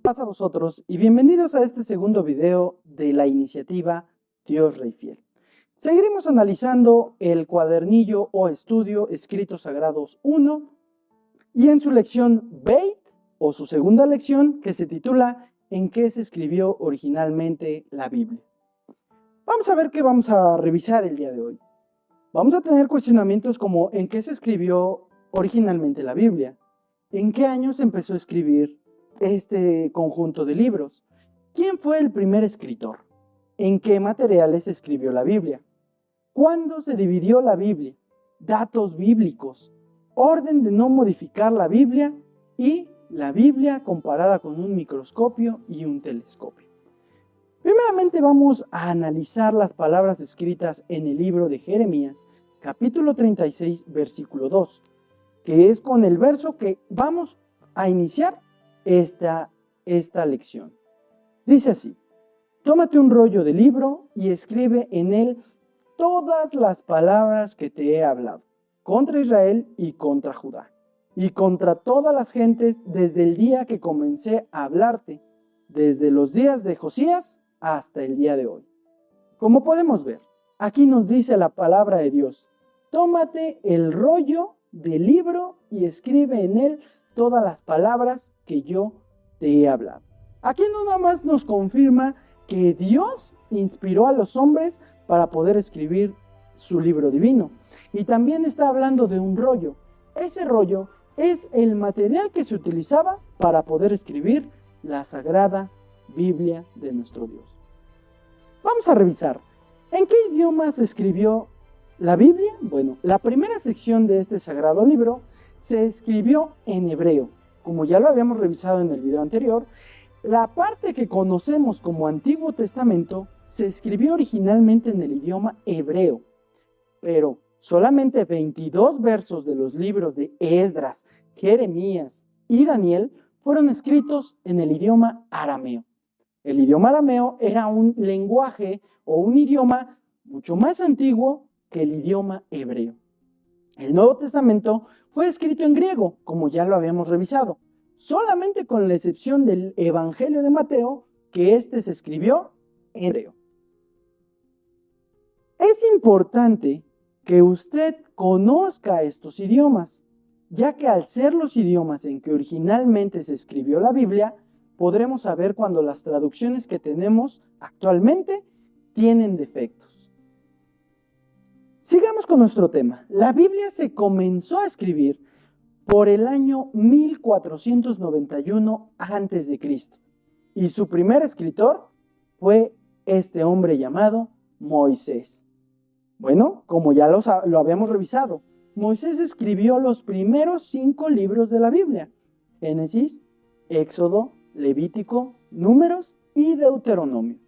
Paz a vosotros y bienvenidos a este segundo video de la iniciativa Dios Rey Fiel. Seguiremos analizando el cuadernillo o estudio Escritos Sagrados 1 y en su lección Beit o su segunda lección que se titula ¿En qué se escribió originalmente la Biblia? Vamos a ver qué vamos a revisar el día de hoy. Vamos a tener cuestionamientos como ¿en qué se escribió originalmente la Biblia? ¿En qué año se empezó a escribir este conjunto de libros? ¿Quién fue el primer escritor? ¿En qué materiales se escribió la Biblia? ¿Cuándo se dividió la Biblia? Datos bíblicos, orden de no modificar la Biblia y la Biblia comparada con un microscopio y un telescopio. Primeramente vamos a analizar las palabras escritas en el libro de Jeremías, capítulo 36, versículo 2, que es con el verso que vamos a iniciar esta lección. Dice así: tómate un rollo de libro y escribe en él todas las palabras que te he hablado contra Israel y contra Judá y contra todas las gentes desde el día que comencé a hablarte, desde los días de Josías hasta el día de hoy. Como podemos ver, aquí nos dice la palabra de Dios: tómate el rollo del libro y escribe en él todas las palabras que yo te he hablado. Aquí no nada más nos confirma que Dios inspiró a los hombres para poder escribir su libro divino, y también está hablando de un rollo. Ese rollo es el material que se utilizaba para poder escribir la Sagrada Biblia de nuestro Dios. Vamos a revisar en qué idioma se escribió la Biblia. Bueno, la primera sección de este sagrado libro se escribió en hebreo, como ya lo habíamos revisado en el video anterior. La parte que conocemos como Antiguo Testamento se escribió originalmente en el idioma hebreo, pero solamente 22 versos de los libros de Esdras, Jeremías y Daniel fueron escritos en el idioma arameo. El idioma arameo era un lenguaje o un idioma mucho más antiguo que el idioma hebreo. El Nuevo Testamento fue escrito en griego, como ya lo habíamos revisado, solamente con la excepción del Evangelio de Mateo, que se escribió en hebreo. Es importante que usted conozca estos idiomas, ya que al ser los idiomas en que originalmente se escribió la Biblia, podremos saber cuando las traducciones que tenemos actualmente tienen defectos. Sigamos con nuestro tema. La Biblia se comenzó a escribir por el año 1491 a.C. y su primer escritor fue este hombre llamado Moisés. Bueno, como ya lo habíamos revisado, Moisés escribió los primeros 5 libros de la Biblia: Génesis, Éxodo, Levítico, Números y Deuteronomio.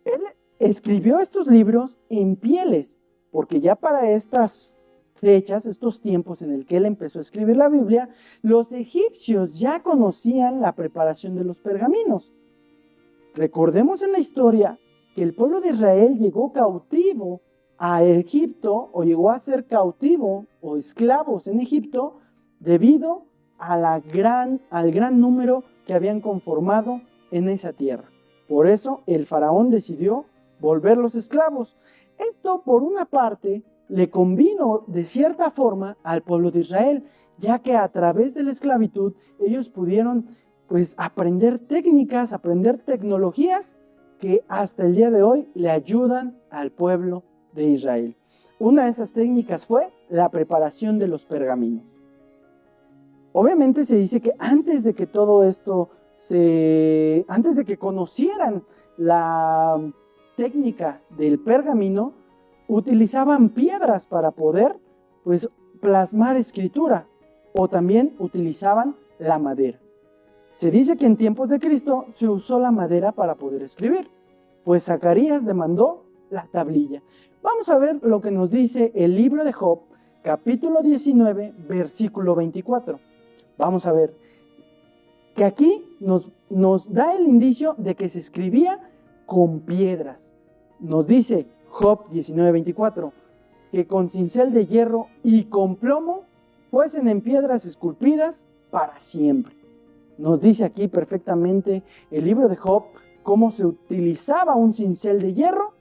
Él escribió estos libros en pieles, porque ya para estas fechas, estos tiempos en el que él empezó a escribir la Biblia, los egipcios ya conocían la preparación de los pergaminos. Recordemos en la historia que el pueblo de Israel llegó cautivo a Egipto, o llegó a ser cautivo o esclavos en Egipto, debido a al gran número que habían conformado en esa tierra. Por eso el faraón decidió volverlos esclavos. Esto, por una parte, le convino de cierta forma al pueblo de Israel, ya que a través de la esclavitud ellos pudieron aprender técnicas, aprender tecnologías que hasta el día de hoy le ayudan al pueblo de Israel. Una de esas técnicas fue la preparación de los pergaminos. Obviamente se dice que antes de que todo esto antes de que conocieran la técnica del pergamino, utilizaban piedras para poder plasmar escritura, o también utilizaban la madera. Se dice que en tiempos de Cristo se usó la madera para poder escribir, pues Zacarías demandó la tablilla. Vamos a ver lo que nos dice el libro de Job, capítulo 19, versículo 24. Vamos a ver que aquí nos da el indicio de que se escribía con piedras. Nos dice Job 19:24, que con cincel de hierro y con plomo fuesen en piedras esculpidas para siempre. Nos dice aquí perfectamente el libro de Job cómo se utilizaba un cincel de hierro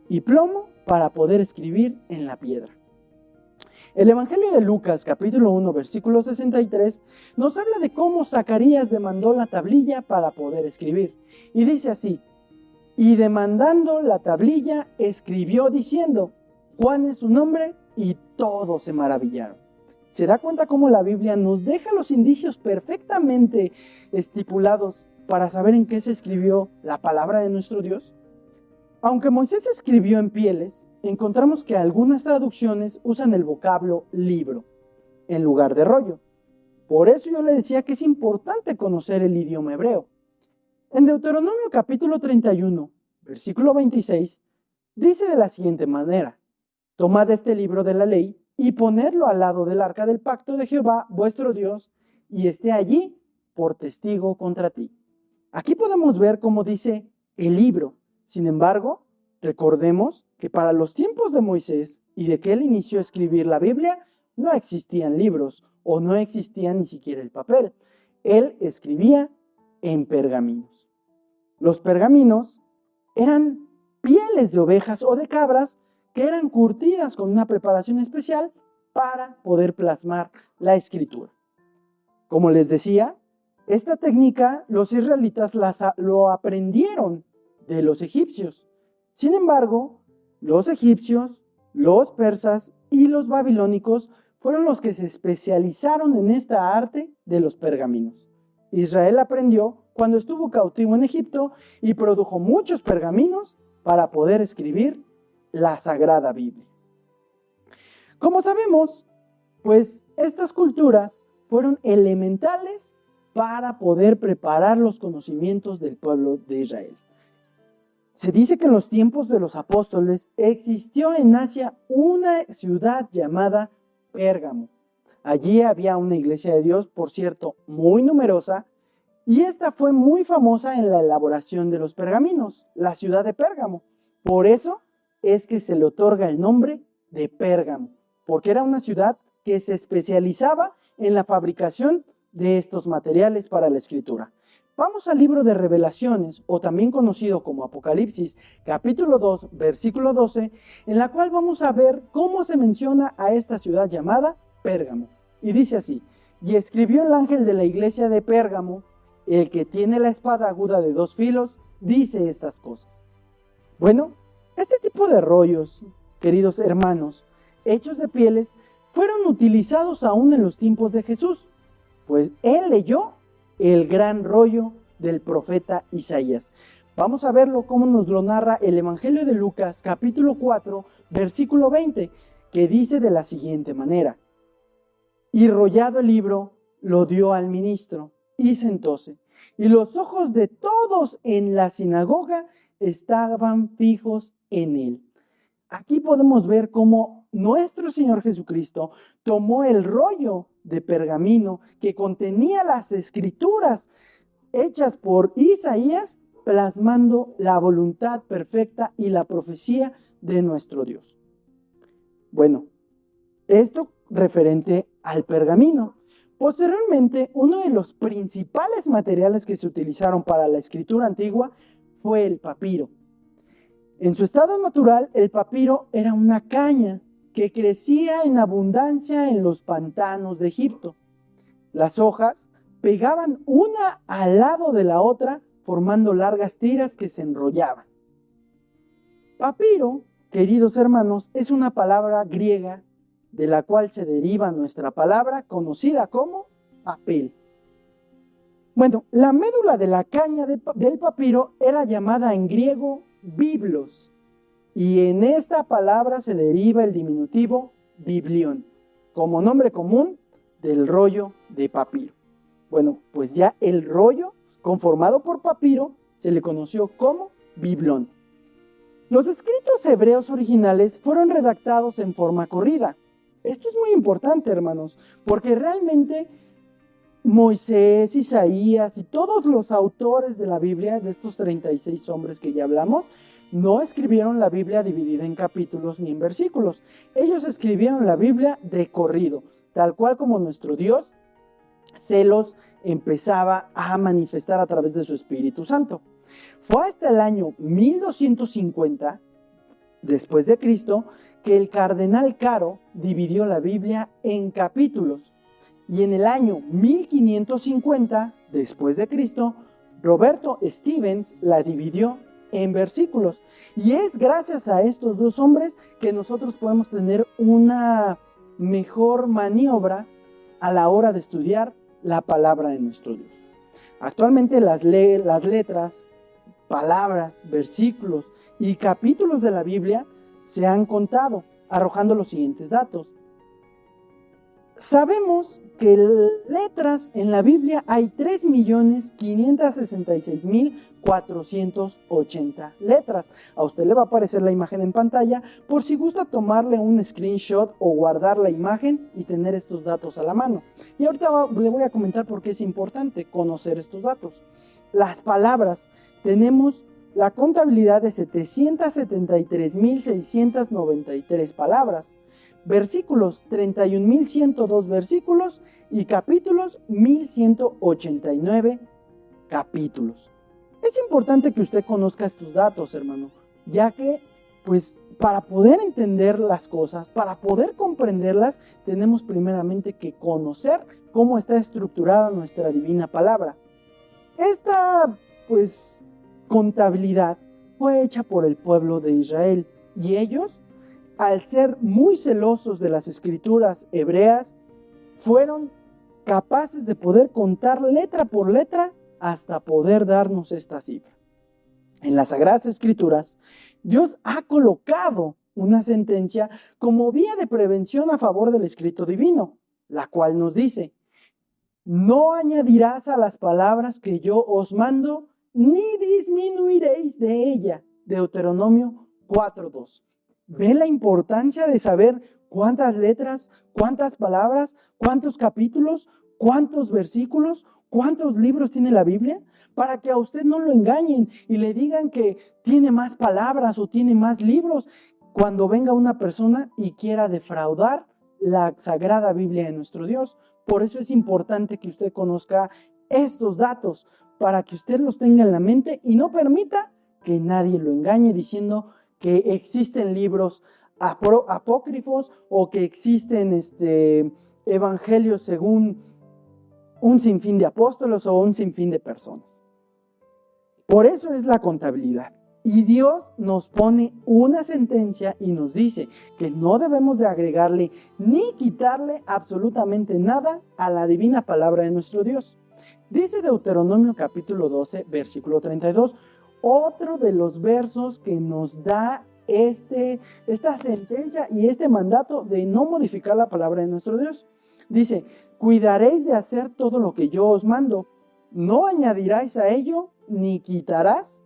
y plomo para poder escribir en la piedra. El Evangelio de Lucas, capítulo 1, versículo 63, nos habla de cómo Zacarías demandó la tablilla para poder escribir. Y dice así: y demandando la tablilla, escribió diciendo: Juan es su nombre, y todos se maravillaron. ¿Se da cuenta cómo la Biblia nos deja los indicios perfectamente estipulados para saber en qué se escribió la palabra de nuestro Dios? Aunque Moisés escribió en pieles, encontramos que algunas traducciones usan el vocablo libro en lugar de rollo. Por eso yo le decía que es importante conocer el idioma hebreo. En Deuteronomio capítulo 31, versículo 26, dice de la siguiente manera: tomad este libro de la ley y ponedlo al lado del arca del pacto de Jehová vuestro Dios, y esté allí por testigo contra ti. Aquí podemos ver cómo dice el libro. Sin embargo, recordemos que para los tiempos de Moisés y de que él inició a escribir la Biblia, no existían libros o no existía ni siquiera el papel. Él escribía en pergaminos. Los pergaminos eran pieles de ovejas o de cabras que eran curtidas con una preparación especial para poder plasmar la escritura. Como les decía, esta técnica los israelitas lo aprendieron de los egipcios. Sin embargo, los egipcios, los persas y los babilónicos fueron los que se especializaron en esta arte de los pergaminos. Israel aprendió cuando estuvo cautivo en Egipto y produjo muchos pergaminos para poder escribir la Sagrada Biblia. Como sabemos, pues estas culturas fueron elementales para poder preparar los conocimientos del pueblo de Israel. Se dice que en los tiempos de los apóstoles existió en Asia una ciudad llamada Pérgamo. Allí había una iglesia de Dios, por cierto, muy numerosa, y esta fue muy famosa en la elaboración de los pergaminos, la ciudad de Pérgamo. Por eso es que se le otorga el nombre de Pérgamo, porque era una ciudad que se especializaba en la fabricación de estos materiales para la escritura. Vamos al libro de Revelaciones, o también conocido como Apocalipsis, capítulo 2, versículo 12, en la cual vamos a ver cómo se menciona a esta ciudad llamada Pérgamo. Y dice así: y escribió el ángel de la iglesia de Pérgamo, el que tiene la espada aguda de 2 filos, dice estas cosas. Bueno, este tipo de rollos, queridos hermanos, hechos de pieles, fueron utilizados aún en los tiempos de Jesús, pues él leyó el gran rollo del profeta Isaías. Vamos a verlo cómo nos lo narra el Evangelio de Lucas, capítulo 4, versículo 20, que dice de la siguiente manera: y rollado el libro, lo dio al ministro, y sentóse, y los ojos de todos en la sinagoga estaban fijos en él. Aquí podemos ver cómo nuestro Señor Jesucristo tomó el rollo de pergamino que contenía las escrituras hechas por Isaías, plasmando la voluntad perfecta y la profecía de nuestro Dios. Bueno, esto referente al pergamino. Posteriormente, uno de los principales materiales que se utilizaron para la escritura antigua fue el papiro. En su estado natural, el papiro era una caña que crecía en abundancia en los pantanos de Egipto. Las hojas pegaban una al lado de la otra, formando largas tiras que se enrollaban. Papiro, queridos hermanos, es una palabra griega de la cual se deriva nuestra palabra conocida como papel. Bueno, la médula de la caña del papiro era llamada en griego biblos, y en esta palabra se deriva el diminutivo biblión, como nombre común del rollo de papiro. Bueno, pues ya el rollo conformado por papiro se le conoció como biblón. Los escritos hebreos originales fueron redactados en forma corrida. Esto es muy importante, hermanos, porque realmente Moisés, Isaías y todos los autores de la Biblia, de estos 36 hombres que ya hablamos, no escribieron la Biblia dividida en capítulos ni en versículos. Ellos escribieron la Biblia de corrido, tal cual como nuestro Dios se los empezaba a manifestar a través de su Espíritu Santo. Fue hasta el año 1250 después de Cristo que el cardenal Caro dividió la Biblia en capítulos. Y en el año 1550 después de Cristo, Roberto Stevens la dividió en versículos. Y es gracias a estos dos hombres que nosotros podemos tener una mejor maniobra a la hora de estudiar la palabra de nuestro Dios. Actualmente las letras, palabras, versículos y capítulos de la Biblia se han contado, arrojando los siguientes datos. Sabemos que letras en la Biblia hay 3.566.480 letras. A usted le va a aparecer la imagen en pantalla por si gusta tomarle un screenshot o guardar la imagen y tener estos datos a la mano. Y ahorita le voy a comentar por qué es importante conocer estos datos. Las palabras, tenemos la contabilidad de 773.693 palabras. Versículos, 31.102 versículos y capítulos, 1.189 capítulos. Es importante que usted conozca estos datos, hermano, ya que, pues, para poder entender las cosas, para poder comprenderlas, tenemos primeramente que conocer cómo está estructurada nuestra divina palabra. Esta, pues, contabilidad fue hecha por el pueblo de Israel y ellos, al ser muy celosos de las escrituras hebreas, fueron capaces de poder contar letra por letra hasta poder darnos esta cifra. En las Sagradas Escrituras, Dios ha colocado una sentencia como vía de prevención a favor del escrito divino, la cual nos dice: no añadirás a las palabras que yo os mando, ni disminuiréis de ella. Deuteronomio 4:2. ¿Ve la importancia de saber cuántas letras, cuántas palabras, cuántos capítulos, cuántos versículos, cuántos libros tiene la Biblia? Para que a usted no lo engañen y le digan que tiene más palabras o tiene más libros cuando venga una persona y quiera defraudar la Sagrada Biblia de nuestro Dios. Por eso es importante que usted conozca estos datos, para que usted los tenga en la mente y no permita que nadie lo engañe diciendo que existen libros apócrifos o que existen evangelios según un sinfín de apóstoles o un sinfín de personas. Por eso es la contabilidad. Y Dios nos pone una sentencia y nos dice que no debemos de agregarle ni quitarle absolutamente nada a la divina palabra de nuestro Dios. Dice Deuteronomio capítulo 12, versículo 32, otro de los versos que nos da esta sentencia y este mandato de no modificar la palabra de nuestro Dios. Dice: cuidaréis de hacer todo lo que yo os mando, no añadirás a ello ni quitarás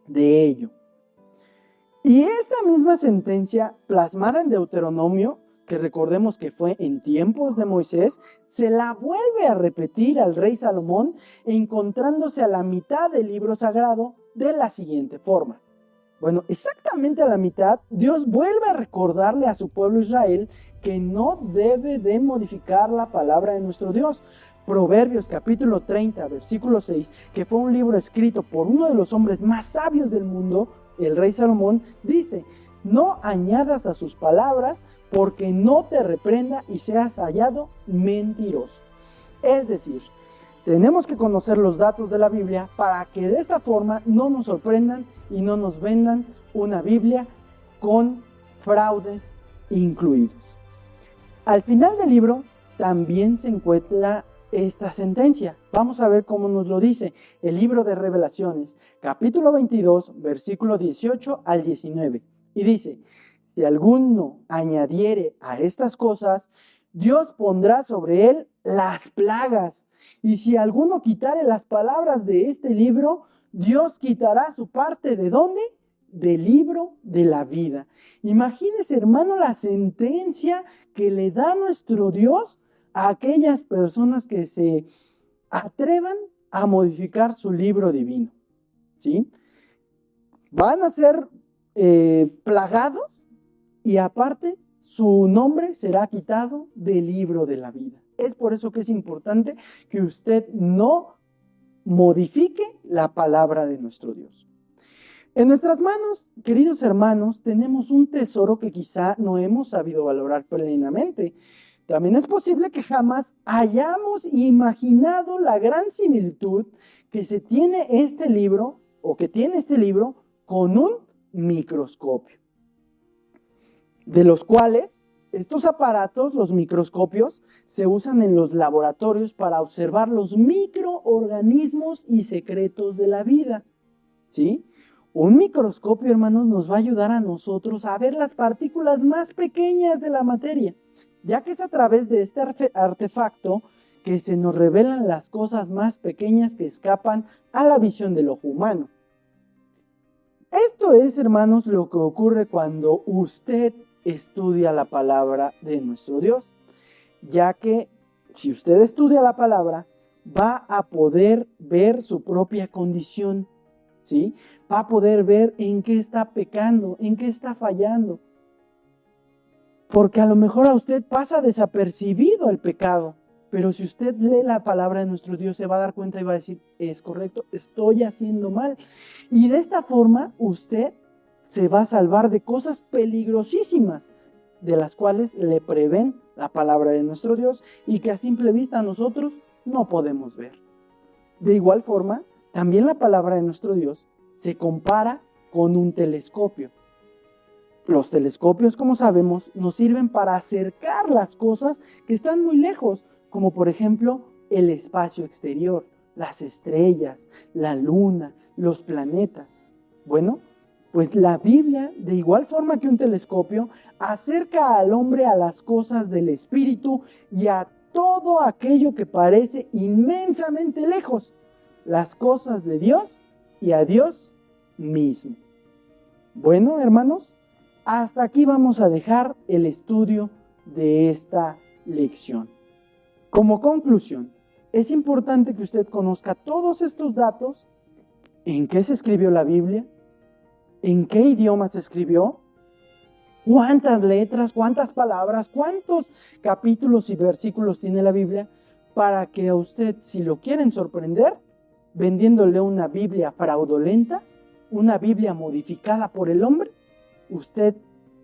de ello. Y esta misma sentencia plasmada en Deuteronomio, que recordemos que fue en tiempos de Moisés, se la vuelve a repetir al rey Salomón, encontrándose a la mitad del libro sagrado de la siguiente forma. Bueno, exactamente a la mitad, Dios vuelve a recordarle a su pueblo Israel que no debe de modificar la palabra de nuestro Dios. Proverbios capítulo 30, versículo 6, que fue un libro escrito por uno de los hombres más sabios del mundo, el rey Salomón, dice: no añadas a sus palabras, porque no te reprenda y seas hallado mentiroso. Es decir, tenemos que conocer los datos de la Biblia para que de esta forma no nos sorprendan y no nos vendan una Biblia con fraudes incluidos. Al final del libro también se encuentra esta sentencia. Vamos a ver cómo nos lo dice el libro de Revelaciones, capítulo 22, versículo 18 al 19. Y dice: si alguno añadiere a estas cosas, Dios pondrá sobre él las plagas. Y si alguno quitare las palabras de este libro, Dios quitará su parte. ¿De dónde? Del libro de la vida. Imagínese, hermano, la sentencia que le da nuestro Dios a aquellas personas que se atrevan a modificar su libro divino, ¿sí? Van a ser plagados y aparte su nombre será quitado del libro de la vida. Es por eso que es importante que usted no modifique la palabra de nuestro Dios. En nuestras manos, queridos hermanos, tenemos un tesoro que quizá no hemos sabido valorar plenamente. También es posible que jamás hayamos imaginado la gran similitud que se tiene este libro, o que tiene este libro, con un microscopio. De los cuales estos aparatos, los microscopios, se usan en los laboratorios para observar los microorganismos y secretos de la vida, ¿sí? Un microscopio, hermanos, nos va a ayudar a nosotros a ver las partículas más pequeñas de la materia, ya que es a través de este artefacto que se nos revelan las cosas más pequeñas que escapan a la visión del ojo humano. Esto es, hermanos, lo que ocurre cuando usted estudia la palabra de nuestro Dios, ya que si usted estudia la palabra, va a poder ver su propia condición, ¿sí? Va a poder ver en qué está pecando, en qué está fallando. Porque a lo mejor a usted pasa desapercibido el pecado, pero si usted lee la palabra de nuestro Dios, se va a dar cuenta y va a decir, es correcto, estoy haciendo mal. Y de esta forma, usted se va a salvar de cosas peligrosísimas, de las cuales le prevén la palabra de nuestro Dios y que a simple vista nosotros no podemos ver. De igual forma, también la palabra de nuestro Dios se compara con un telescopio. Los telescopios, como sabemos, nos sirven para acercar las cosas que están muy lejos, como por ejemplo el espacio exterior, las estrellas, la luna, los planetas. Bueno, pues la Biblia, de igual forma que un telescopio, acerca al hombre a las cosas del espíritu y a todo aquello que parece inmensamente lejos, las cosas de Dios y a Dios mismo. Bueno, hermanos, hasta aquí vamos a dejar el estudio de esta lección. Como conclusión, es importante que usted conozca todos estos datos, en qué se escribió la Biblia, en qué idioma se escribió, cuántas letras, cuántas palabras, cuántos capítulos y versículos tiene la Biblia, para que a usted, si lo quieren sorprender, vendiéndole una Biblia fraudulenta, una Biblia modificada por el hombre, usted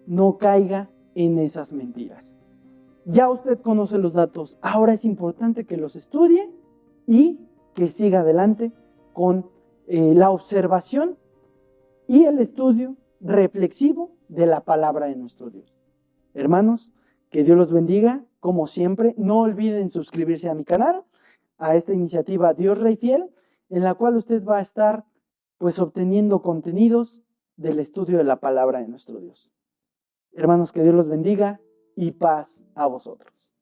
no caiga en esas mentiras. Ya usted conoce los datos, ahora es importante que los estudie y que siga adelante con la observación y el estudio reflexivo de la palabra de nuestro Dios. Hermanos, que Dios los bendiga, como siempre. No olviden suscribirse a mi canal, a esta iniciativa Dios Rey Fiel, en la cual usted va a estar pues obteniendo contenidos del estudio de la palabra de nuestro Dios. Hermanos, que Dios los bendiga y paz a vosotros.